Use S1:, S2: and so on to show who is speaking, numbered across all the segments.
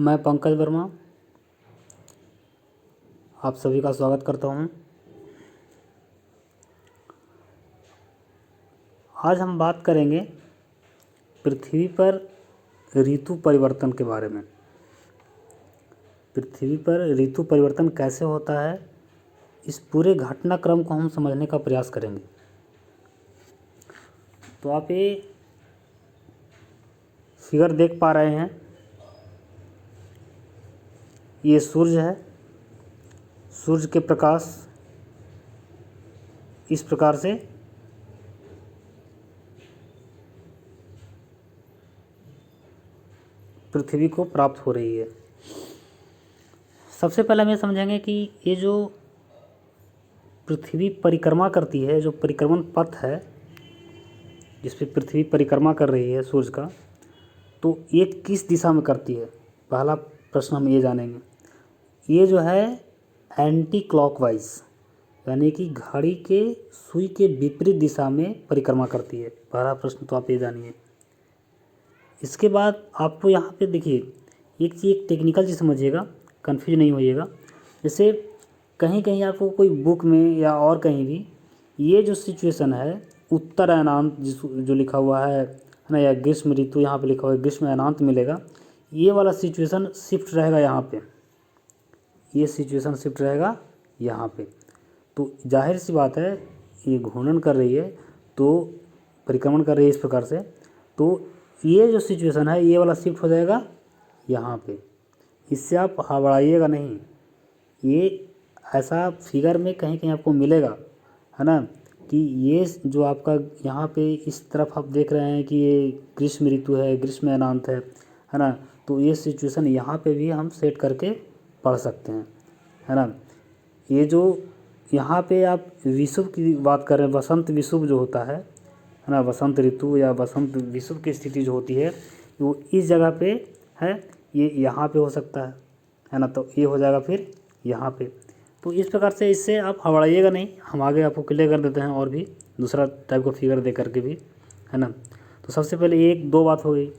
S1: मैं पंकज वर्मा आप सभी का स्वागत करता हूं। आज हम बात करेंगे पृथ्वी पर ऋतु परिवर्तन के बारे में। पृथ्वी पर ऋतु परिवर्तन कैसे होता है, इस पूरे घटनाक्रम को हम समझने का प्रयास करेंगे। तो आप ये फिगर देख पा रहे हैं, ये सूर्य है। सूर्य के प्रकाश इस प्रकार से पृथ्वी को प्राप्त हो रही है। सबसे पहले हम ये समझेंगे कि ये जो पृथ्वी परिक्रमा करती है, जो परिक्रमण पथ है जिस पे पृथ्वी परिक्रमा कर रही है सूर्य का, तो ये किस दिशा में करती है। पहला प्रश्न हम ये जानेंगे। ये जो है एंटी क्लॉकवाइज, यानी कि घड़ी के सुई के विपरीत दिशा में परिक्रमा करती है। पहला प्रश्न तो आप ये जानिए। इसके बाद आपको यहाँ पे देखिए एक चीज़, एक टेक्निकल चीज़ समझिएगा, कंफ्यूज नहीं होइएगा। जैसे कहीं कहीं आपको कोई बुक में या और कहीं भी ये जो सिचुएशन है उत्तर अयनांत जो लिखा हुआ है ना, या ग्रीष्म ऋतु यहाँ पे लिखा हुआ है ग्रीष्म अयनांत मिलेगा, ये वाला सिचुएशन शिफ्ट रहेगा यहाँ पे, ये सिचुएशन शिफ्ट रहेगा यहाँ पे। तो जाहिर सी बात है ये घूर्णन कर रही है, तो परिक्रमण कर रही है इस प्रकार से, तो ये जो सिचुएशन है ये वाला शिफ्ट हो जाएगा यहाँ पे। इससे आप हड़बड़ाइएगा नहीं, ये ऐसा फिगर में कहीं कहीं आपको मिलेगा, है ना, कि ये जो आपका यहाँ पे इस तरफ आप देख रहे हैं कि ये ग्रीष्म ऋतु है, ग्रीष्म अयनांत है ना, तो ये सिचुएशन यहाँ पे भी हम सेट करके पढ़ सकते हैं, है ना। ये जो यहाँ पे आप विषुव की बात कर रहे हैं, वसंत विषुव जो होता है ना, वसंत ऋतु या वसंत विषुव की स्थिति जो होती है वो इस जगह पे है, ये यहाँ पे हो सकता है ना, तो ये हो जाएगा फिर यहाँ पे। तो इस प्रकार से इससे आप हड़बड़ाइएगा नहीं, हम आगे आपको क्लियर कर देते हैं और भी दूसरा टाइप का फिगर दे करके भी, है ना। तो सबसे पहले एक दो बात हो गई।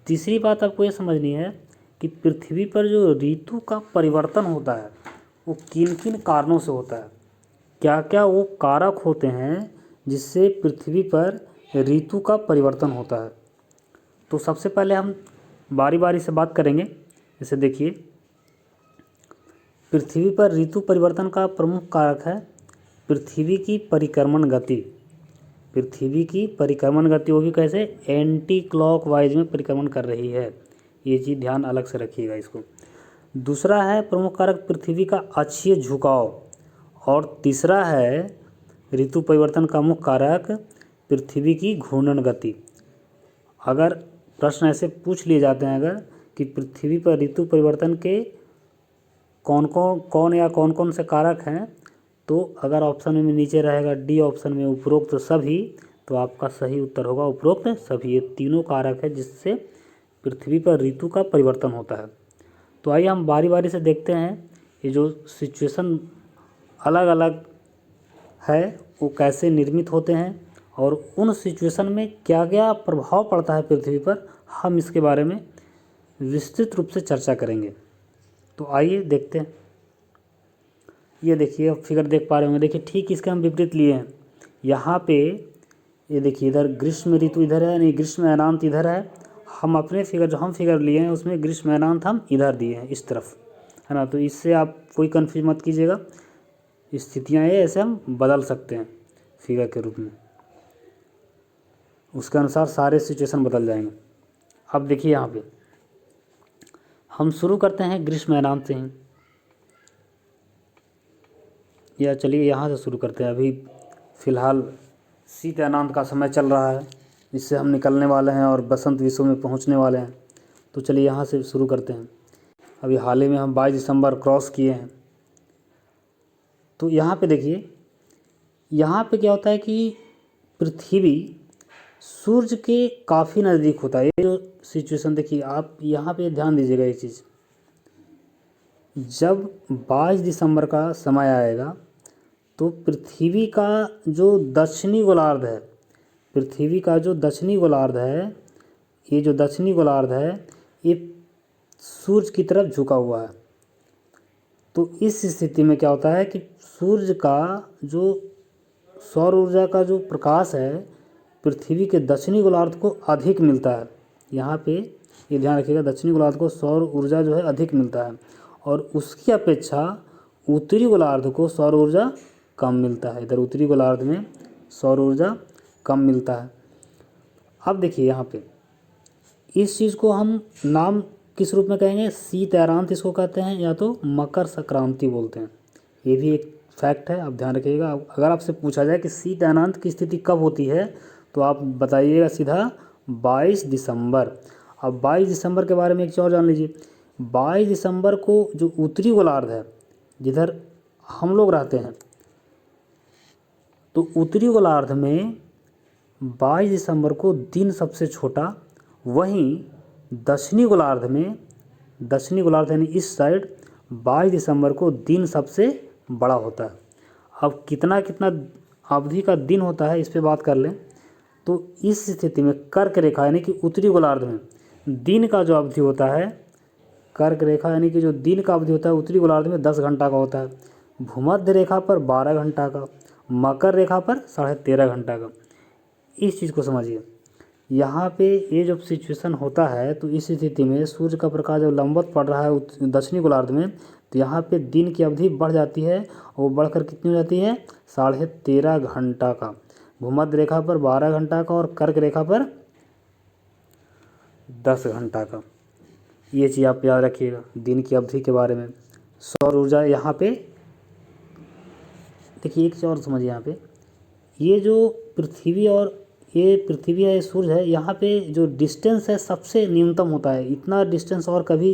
S1: तीसरी बात आपको ये समझनी है कि पृथ्वी पर जो ऋतु का परिवर्तन होता है वो किन किन कारणों से होता है, क्या क्या वो कारक होते हैं जिससे पृथ्वी पर ऋतु का परिवर्तन होता है। तो सबसे पहले हम बारी बारी से बात करेंगे। जैसे देखिए, पृथ्वी पर ऋतु परिवर्तन का प्रमुख कारक है पृथ्वी की परिक्रमण गति। पृथ्वी की परिक्रमण गति वो भी कैसे, एंटी क्लॉकवाइज में परिक्रमण कर रही है, ये चीज़ ध्यान अलग से रखिएगा इसको। दूसरा है प्रमुख कारक पृथ्वी का अक्षीय झुकाव, और तीसरा है ऋतु परिवर्तन का मुख्य कारक पृथ्वी की घूर्णन गति। अगर प्रश्न ऐसे पूछ लिए जाते हैं अगर कि पृथ्वी पर ऋतु परिवर्तन के कौन कौन से कारक हैं, तो अगर ऑप्शन में नीचे रहेगा डी ऑप्शन में उपरोक्त सभी, तो आपका सही उत्तर होगा उपरोक्त सभी। ये तीनों कारक है जिससे पृथ्वी पर ऋतु का परिवर्तन होता है। तो आइए हम बारी बारी से देखते हैं ये जो सिचुएशन अलग अलग है वो कैसे निर्मित होते हैं और उन सिचुएशन में क्या क्या प्रभाव पड़ता है पृथ्वी पर, हम इसके बारे में विस्तृत रूप से चर्चा करेंगे। तो आइए देखते हैं। ये देखिए, अब फिगर देख पा रहे होंगे, देखिए ठीक इसके हम विपरीत लिए हैं। यहाँ पे ये देखिए इधर ग्रीष्म ऋतु इधर है, नहीं ग्रीष्म अयनांत इधर है। हम अपने फिगर जो हम फिगर लिए हैं उसमें ग्रीष्म अयनांत हम इधर दिए हैं इस तरफ, है ना। तो इससे आप कोई कन्फ्यूज मत कीजिएगा, स्थितियाँ ये ऐसे हम बदल सकते हैं फिगर के रूप में, उसके अनुसार सारे सिचुएशन बदल जाएंगे। अब देखिए यहाँ पे हम शुरू करते हैं ग्रीष्म अयनांत से ही, या चलिए यहाँ से शुरू करते हैं। अभी फ़िलहाल शीत अयनांत का समय चल रहा है, इससे हम निकलने वाले हैं और बसंत विषुव में पहुँचने वाले हैं। तो चलिए यहाँ से शुरू करते हैं। अभी हाल ही में हम 22 दिसंबर क्रॉस किए हैं। तो यहाँ पे देखिए, यहाँ पे क्या होता है कि पृथ्वी सूर्य के काफ़ी नज़दीक होता है। ये जो सिचुएशन देखिए आप यहाँ पे ध्यान दीजिएगा, ये चीज़ जब 22 दिसंबर का समय आएगा तो पृथ्वी का जो दक्षिणी गोलार्ध है, पृथ्वी का जो दक्षिणी गोलार्ध है, ये जो दक्षिणी गोलार्ध है ये सूर्य की तरफ झुका हुआ है। तो इस स्थिति में क्या होता है कि सूर्य का जो सौर ऊर्जा का जो प्रकाश है पृथ्वी के दक्षिणी गोलार्ध को अधिक मिलता है। यहाँ पे ये ध्यान रखिएगा, दक्षिणी गोलार्ध को सौर ऊर्जा जो है अधिक मिलता है और उसकी अपेक्षा उत्तरी गोलार्ध को सौर ऊर्जा कम मिलता है। इधर उत्तरी गोलार्ध में सौर ऊर्जा कम मिलता है। अब देखिए यहाँ पे इस चीज़ को हम नाम किस रूप में कहेंगे, शीत अयनांत इसको कहते हैं या तो मकर संक्रांति बोलते हैं। ये भी एक फैक्ट है, आप ध्यान रखिएगा। अगर आपसे पूछा जाए कि शीत अयनांत की स्थिति कब होती है तो आप बताइएगा सीधा 22 दिसंबर। अब 22 दिसंबर के बारे में एक चीज़ और जान लीजिए। 22 दिसंबर को जो उत्तरी गोलार्ध है जिधर हम लोग रहते हैं, तो उत्तरी गोलार्ध में 22 दिसंबर को दिन सबसे छोटा, वहीं दक्षिणी गोलार्ध यानी इस साइड 22 दिसंबर को दिन सबसे बड़ा होता है। अब कितना कितना अवधि का दिन होता है इस पे बात कर लें तो इस स्थिति में कर्क रेखा यानी कि उत्तरी गोलार्ध में दिन का जो अवधि होता है, कर्क रेखा यानी कि जो दिन का अवधि होता है उत्तरी गोलार्ध में 10 घंटा का होता है, भूमध्य रेखा पर 12 घंटा का, मकर रेखा पर 13.5 घंटा का। इस चीज़ को समझिए। यहाँ पे ये जब सिचुएशन होता है तो इस स्थिति में सूर्य का प्रकाश जब लंबवत पड़ रहा है दक्षिणी गोलार्ध में तो यहाँ पे दिन की अवधि बढ़ जाती है और वो बढ़कर कितनी हो जाती है 13.5 घंटा का, भूमध्य रेखा पर 12 घंटा का और कर्क रेखा पर 10 घंटा का। ये चीज़ आप याद रखिएगा दिन की अवधि के बारे में। सौर ऊर्जा यहाँ पे देखिए एक चीज़ और समझिए। यहाँ पे ये जो पृथ्वी और ये पृथ्वी है, सूर्य है, यहाँ पे जो डिस्टेंस है सबसे न्यूनतम होता है। इतना डिस्टेंस और कभी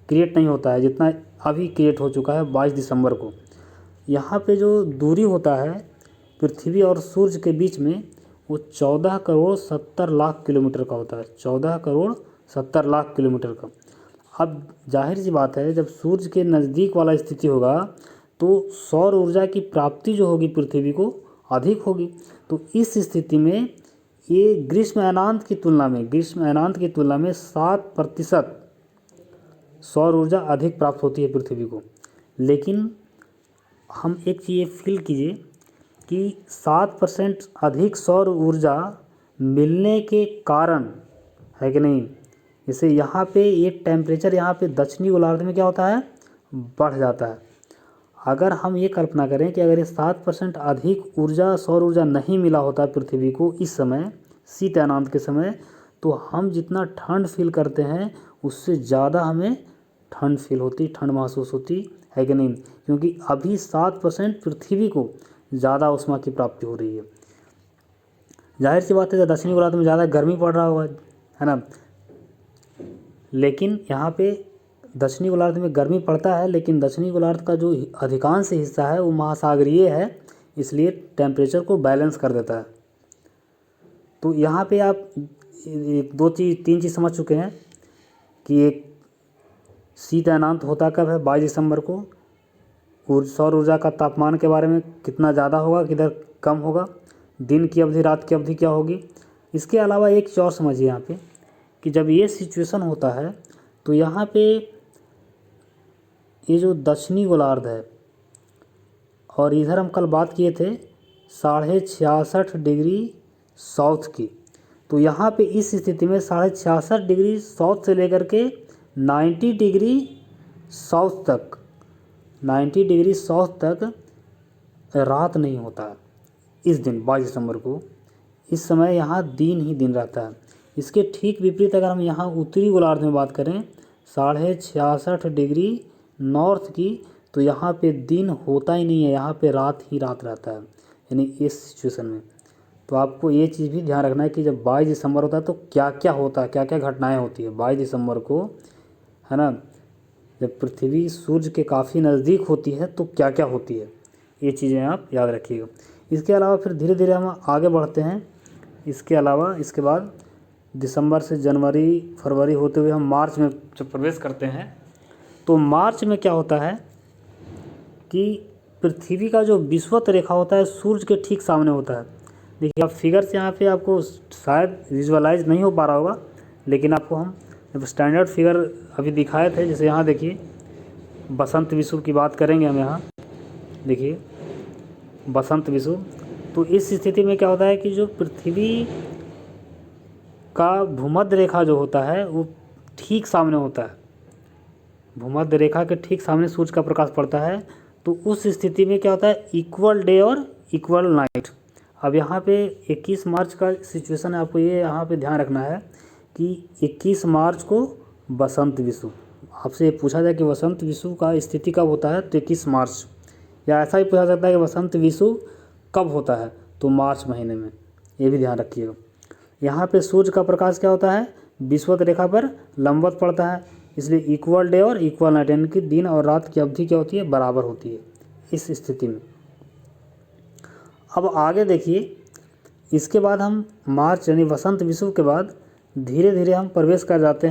S1: क्रिएट नहीं होता है जितना अभी क्रिएट हो चुका है 22 दिसंबर को। यहाँ पे जो दूरी होता है पृथ्वी और सूर्य के बीच में वो 14 करोड़ 70 लाख किलोमीटर का होता है, 14 करोड़ 70 लाख किलोमीटर का। अब जाहिर सी बात है जब सूर्य के नज़दीक वाला स्थिति होगा तो सौर ऊर्जा की प्राप्ति जो होगी पृथ्वी को अधिक होगी। तो इस स्थिति में ये ग्रीष्म अयनांत की तुलना में 7% सौर ऊर्जा अधिक प्राप्त होती है पृथ्वी को। लेकिन हम एक चीज़ फील कीजिए कि 7% अधिक सौर ऊर्जा मिलने के कारण है कि नहीं, जैसे यहाँ पे ये टेम्परेचर यहाँ पे दक्षिणी गोलार्ध में क्या होता है बढ़ जाता है। अगर हम ये कल्पना करें कि अगर ये 7% अधिक ऊर्जा सौर ऊर्जा नहीं मिला होता पृथ्वी को इस समय शीत अयनांत के समय, तो हम जितना ठंड फील करते हैं उससे ज़्यादा हमें ठंड महसूस होती है कि नहीं, क्योंकि अभी 7% पृथ्वी को ज़्यादा उष्मा की प्राप्ति हो रही है। जाहिर सी बात है दक्षिणी गोलार्ध में ज़्यादा गर्मी पड़ रहा होगा, है ना। लेकिन यहाँ पे दक्षिणी गोलार्ध में गर्मी पड़ता है, लेकिन दक्षिणी गोलार्ध का जो अधिकांश हिस्सा है वो महासागरीय है, इसलिए टेम्परेचर को बैलेंस कर देता है। तो यहाँ पे आप तीन चीज़ समझ चुके हैं कि एक शीत अयनांत होता कब है 22 दिसंबर को, सौर ऊर्जा का तापमान के बारे में कितना ज़्यादा होगा किधर कम होगा, दिन की अवधि रात की अवधि क्या होगी। इसके अलावा एक चीज़ और समझिए यहाँ पे कि जब ये सिचुएशन होता है तो यहाँ पे ये जो दक्षिणी गोलार्ध है और इधर हम कल बात किए थे 66.5 डिग्री साउथ की, तो यहाँ पे इस स्थिति में 66.5 डिग्री साउथ से लेकर के 90 डिग्री साउथ तक रात नहीं होता है इस दिन 22 दिसंबर को। इस समय यहाँ दिन ही दिन रहता है। इसके ठीक विपरीत अगर हम यहाँ उत्तरी गोलार्ध में बात करें 66.5 डिग्री नॉर्थ की, तो यहाँ पे दिन होता ही नहीं है, यहाँ पे रात ही रात रहता है, यानी इस सिचुएशन में। तो आपको ये चीज़ भी ध्यान रखना है कि जब 22 दिसंबर होता है तो क्या क्या होता है, क्या क्या घटनाएं होती है 22 दिसंबर को, है ना। जब पृथ्वी सूर्य के काफ़ी नज़दीक होती है तो क्या क्या होती है, ये चीज़ें आप याद रखिएगा। इसके अलावा फिर धीरे धीरे हम आगे बढ़ते हैं। इसके अलावा इसके बाद दिसंबर से जनवरी फरवरी होते हुए हम मार्च में जब प्रवेश करते हैं तो मार्च में क्या होता है कि पृथ्वी का जो विषुवत रेखा होता है सूर्य के ठीक सामने होता है। देखिए आप फिगर से यहाँ पे आपको शायद विजुअलाइज नहीं हो पा रहा होगा, लेकिन आपको हम जब स्टैंडर्ड फिगर अभी दिखाए थे, जैसे यहाँ देखिए बसंत विषुव की बात करेंगे हम, यहाँ देखिए बसंत विषुव। तो इस स्थिति में क्या होता है कि जो पृथ्वी का भूमध्य रेखा जो होता है वो ठीक सामने होता है, भूमध्य रेखा के ठीक सामने सूर्य का प्रकाश पड़ता है। तो उस स्थिति में क्या होता है, इक्वल डे और इक्वल नाइट। अब यहाँ पे 21 मार्च का सिचुएशन है, आपको ये यहाँ पे ध्यान रखना है कि 21 मार्च को बसंत विषुव, आपसे पूछा जाए कि बसंत विषुव का स्थिति कब होता है तो 21 मार्च, या ऐसा ही पूछा सकता है कि बसंत विषुव कब होता है तो मार्च महीने में, ये भी ध्यान रखिएगा। यहाँ पे सूर्य का प्रकाश क्या होता है, विषुवत रेखा पर लंबवत पड़ता है, इसलिए इक्वल डे और इक्वल नाइट, यानी कि दिन और रात की अवधि क्या होती है, बराबर होती है इस स्थिति में। अब आगे देखिए, इसके बाद हम मार्च यानी वसंत विषुव के बाद धीरे धीरे हम प्रवेश कर जाते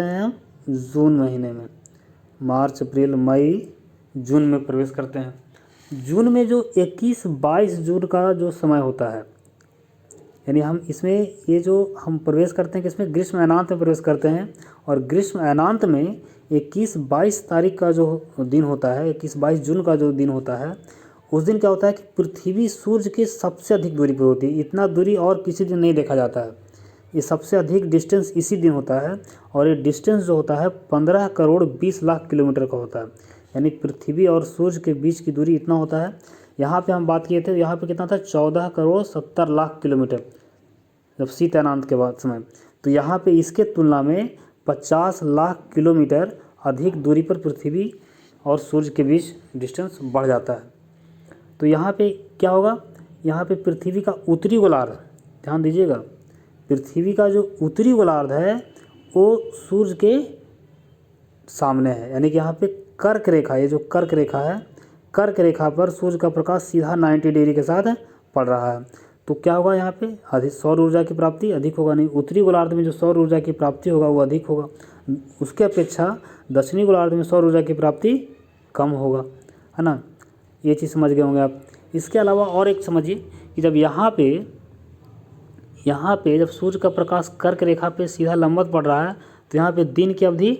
S1: हैं हम जून महीने में। मार्च अप्रैल मई जून में प्रवेश करते हैं। जून में जो 21-22 जून का जो समय होता है, यानी हम इसमें ये जो हम प्रवेश करते हैं कि इसमें ग्रीष्म अयनांत में प्रवेश करते हैं, और ग्रीष्म अयनांत में 21-22 तारीख का जो दिन होता है, 21-22 जून का जो दिन होता है, उस दिन क्या होता है कि पृथ्वी सूर्य के सबसे अधिक दूरी पर होती है। इतना दूरी और किसी दिन नहीं देखा जाता है, ये सबसे अधिक डिस्टेंस इसी दिन होता है। और ये डिस्टेंस जो होता है 15 करोड़ 20 लाख किलोमीटर का होता है, यानी पृथ्वी और सूर्य के बीच की दूरी इतना होता है। यहाँ पे हम बात किए थे, यहाँ पे कितना था, 14 करोड़ 70 लाख किलोमीटर जब शीत अयनांत के बाद समय। तो यहाँ पे इसके तुलना में 50 लाख किलोमीटर अधिक दूरी पर पृथ्वी और सूर्य के बीच डिस्टेंस बढ़ जाता है। तो यहाँ पे क्या होगा, यहाँ पे पृथ्वी का उत्तरी गोलार्ध, ध्यान दीजिएगा, पृथ्वी का जो उत्तरी गोलार्ध है वो सूर्य के सामने है, यानी कि यहाँ पे कर्क रेखा, ये जो कर्क रेखा है, कर्क रेखा पर सूर्य का प्रकाश सीधा 90 डिग्री के साथ पड़ रहा है। तो क्या होगा, यहाँ पे अधिक सौर ऊर्जा की प्राप्ति अधिक होगा, नहीं, उत्तरी गोलार्ध में जो सौर ऊर्जा की प्राप्ति होगा वो अधिक होगा, उसके अपेक्षा दक्षिणी गोलार्ध में सौर ऊर्जा की प्राप्ति कम होगा, है ना। ये चीज़ समझ गए होंगे आप। इसके अलावा और एक समझिए कि जब यहाँ पे जब सूर्य का प्रकाश कर्क रेखा पे सीधा लंबवत पड़ रहा है तो यहाँ पे दिन की अवधि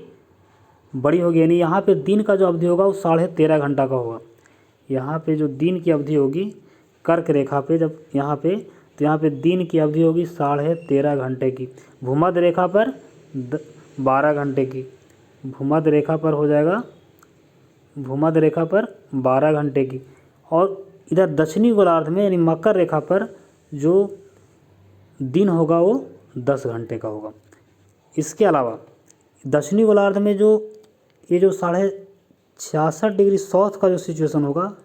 S1: बड़ी होगी, यानी यहाँ पे दिन का जो अवधि होगा वो 13.5 घंटा का होगा। यहाँ पे जो दिन की अवधि होगी कर्क रेखा पे, जब यहाँ पे, तो यहाँ पे दिन की अवधि होगी 13.5 घंटे की, भूमध्य रेखा पर 12 घंटे की, भूमध्य रेखा पर हो जाएगा, भूमध्य रेखा पर 12 घंटे की। और इधर दक्षिणी गोलार्ध में यानी मकर रेखा पर जो दिन होगा वो 10 घंटे का होगा। इसके अलावा दक्षिणी गोलार्ध में जो ये जो 66.5 डिग्री साउथ का जो सिचुएशन होगा,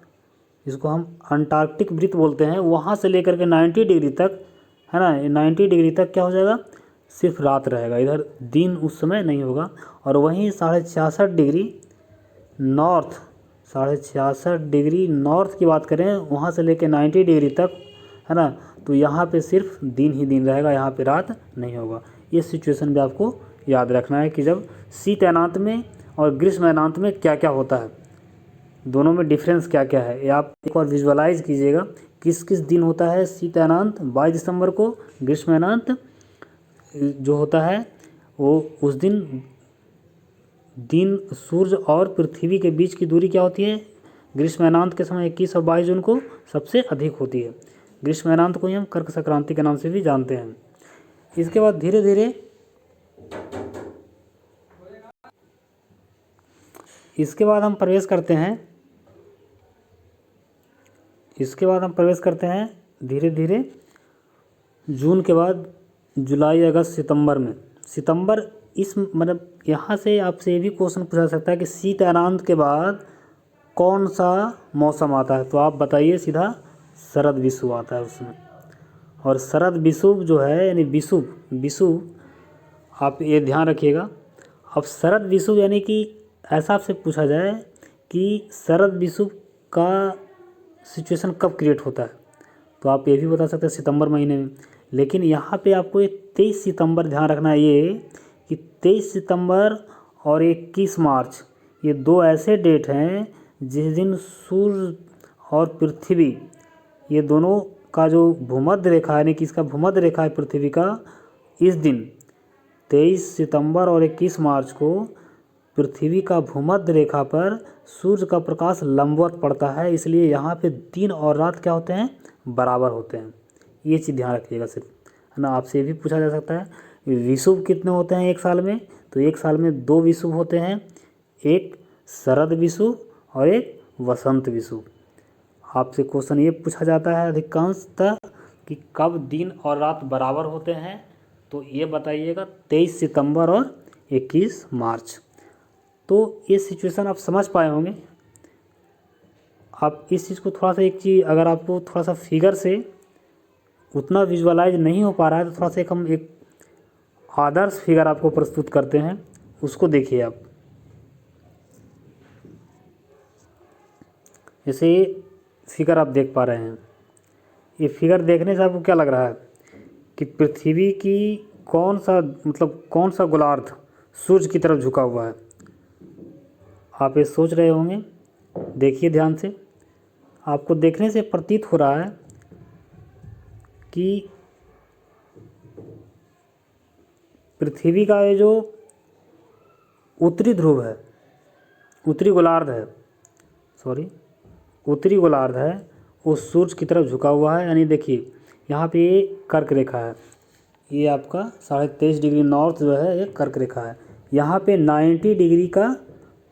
S1: जिसको हम अंटार्कटिक वृत्त बोलते हैं, वहाँ से लेकर के 90 डिग्री तक, है ना, 90 डिग्री तक क्या हो जाएगा, सिर्फ रात रहेगा, इधर दिन उस समय नहीं होगा। और वहीं 66.5 डिग्री नॉर्थ, 66.5 डिग्री नॉर्थ की बात करें, वहाँ से लेकर 90 डिग्री तक, है ना, तो यहाँ पे सिर्फ दिन ही दिन रहेगा, यहाँ पे रात नहीं होगा। ये सिचुएशन भी आपको याद रखना है कि जब शीत अयनांत में और ग्रीष्म अयनांत में क्या क्या होता है, दोनों में डिफरेंस क्या क्या है, ये आप एक बार विजुअलाइज कीजिएगा। किस किस दिन होता है शीत अयनांत 22 दिसंबर को, ग्रीष्म अयनांत जो होता है वो उस दिन सूर्य और पृथ्वी के बीच की दूरी क्या होती है, ग्रीष्म अयनांत के समय 21 और 22 जून को सबसे अधिक होती है। ग्रीष्म अयनांत को ही हम कर्क संक्रांति के नाम से भी जानते हैं। इसके बाद धीरे धीरे हम प्रवेश करते हैं धीरे धीरे जून के बाद जुलाई अगस्त सितंबर में। सितंबर इस मतलब यहाँ से आपसे ये भी क्वेश्चन पूछा सकता है कि शीत अयनांत के बाद कौन सा मौसम आता है, तो आप बताइए, सीधा शरद विषुव आता है उसमें। और शरद विषुव जो है यानी विषुव आप ये ध्यान रखिएगा। अब शरद विषुव यानी कि ऐसा आपसे पूछा जाए कि शरद विषुव का सिचुएशन कब क्रिएट होता है, तो आप ये भी बता सकते हैं सितंबर महीने में। लेकिन यहाँ पे आपको ये 23 सितंबर ध्यान रखना है, ये कि 23 सितंबर और 21 मार्च ये दो ऐसे डेट हैं जिस दिन सूर्य और पृथ्वी ये दोनों का जो भूमध्य रेखा है, यानी कि इसका भूमध्य रेखा है पृथ्वी का, इस दिन 23 सितंबर और 21 मार्च को पृथ्वी का भूमध्य रेखा पर सूर्य का प्रकाश लंबवत पड़ता है, इसलिए यहाँ पे दिन और रात क्या होते हैं, बराबर होते हैं। ये चीज़ ध्यान रखिएगा सिर्फ, है ना। आपसे ये भी पूछा जा सकता है विषुव कितने होते हैं एक साल में, तो एक साल में 2 विषुव होते हैं, एक शरद विषुव और एक वसंत विषुव। आपसे क्वेश्चन ये पूछा जाता है अधिकांशतः कि कब दिन और रात बराबर होते हैं, तो ये बताइएगा 23 सितंबर और 21 मार्च। तो ये सिचुएशन आप समझ पाए होंगे। आप इस चीज़ को थोड़ा सा, एक चीज़ अगर आपको थोड़ा सा फिगर से उतना विजुअलाइज नहीं हो पा रहा है तो थोड़ा सा हम एक आदर्श फिगर आपको प्रस्तुत करते हैं, उसको देखिए आप। जैसे ये फिगर आप देख पा रहे हैं, ये फिगर देखने से आपको क्या लग रहा है कि पृथ्वी की कौन सा गोलार्ध सूर्य की तरफ झुका हुआ है। आप ये सोच रहे होंगे, देखिए ध्यान से। आपको देखने से प्रतीत हो रहा है कि पृथ्वी का ये जो उत्तरी ध्रुव है, उत्तरी गोलार्ध है, वो सूर्य की तरफ झुका हुआ है। यानी देखिए यहाँ पे ये कर्क रेखा है, ये आपका 23.5 डिग्री नॉर्थ जो है ये कर्क रेखा है। यहाँ पे 90 डिग्री का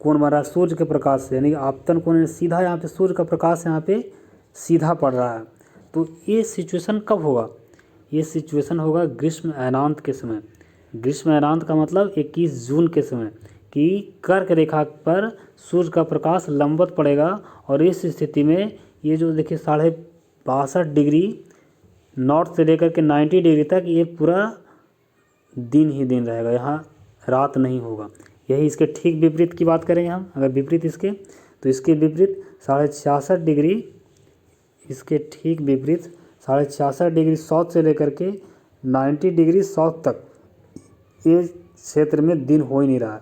S1: कोण बन रहा है सूर्य के प्रकाश से, यानी आपतन कोण सीधा यहाँ पे सूर्य का प्रकाश यहाँ पे सीधा पड़ रहा है। तो ये सिचुएशन कब होगा, ये सिचुएशन होगा ग्रीष्म अयनांत के समय। ग्रीष्म अयनांत का मतलब 21 जून के समय कि कर्क रेखा पर सूर्य का प्रकाश लंबवत पड़ेगा, और इस स्थिति में ये जो देखिए 62.5 डिग्री नॉर्थ से लेकर के 90 डिग्री तक ये पूरा दिन ही दिन रहेगा, यहाँ रात नहीं होगा। यही इसके ठीक विपरीत की बात करेंगे हम, अगर विपरीत इसके, तो इसके विपरीत 66.5 डिग्री, इसके ठीक विपरीत 66.5 डिग्री साउथ से लेकर के 90 डिग्री साउथ तक ये क्षेत्र में दिन हो ही नहीं रहा है,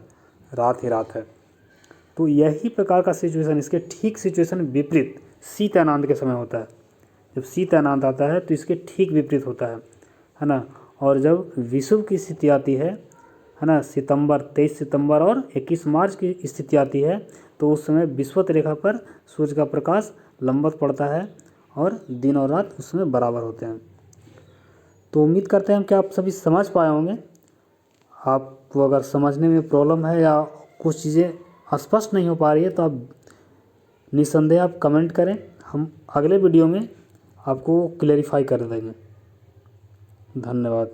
S1: रात ही रात है। तो यही प्रकार का सिचुएशन, इसके ठीक सिचुएशन विपरीत शीत अयनांत के समय होता है। जब शीत अयनांत आता है तो इसके ठीक विपरीत होता है ना। और जब विषुव की स्थिति आती है ना, 23 सितंबर और 21 मार्च की स्थिति आती है, तो उस समय विषुवत रेखा पर सूर्य का प्रकाश लंबवत पड़ता है और दिन और रात उस समय बराबर होते हैं। तो उम्मीद करते हैं कि आप सभी समझ पाए होंगे। आपको अगर समझने में प्रॉब्लम है या कुछ चीज़ें स्पष्ट नहीं हो पा रही है तो आप निस्संदेह आप कमेंट करें, हम अगले वीडियो में आपको क्लेरिफाई कर देंगे। धन्यवाद।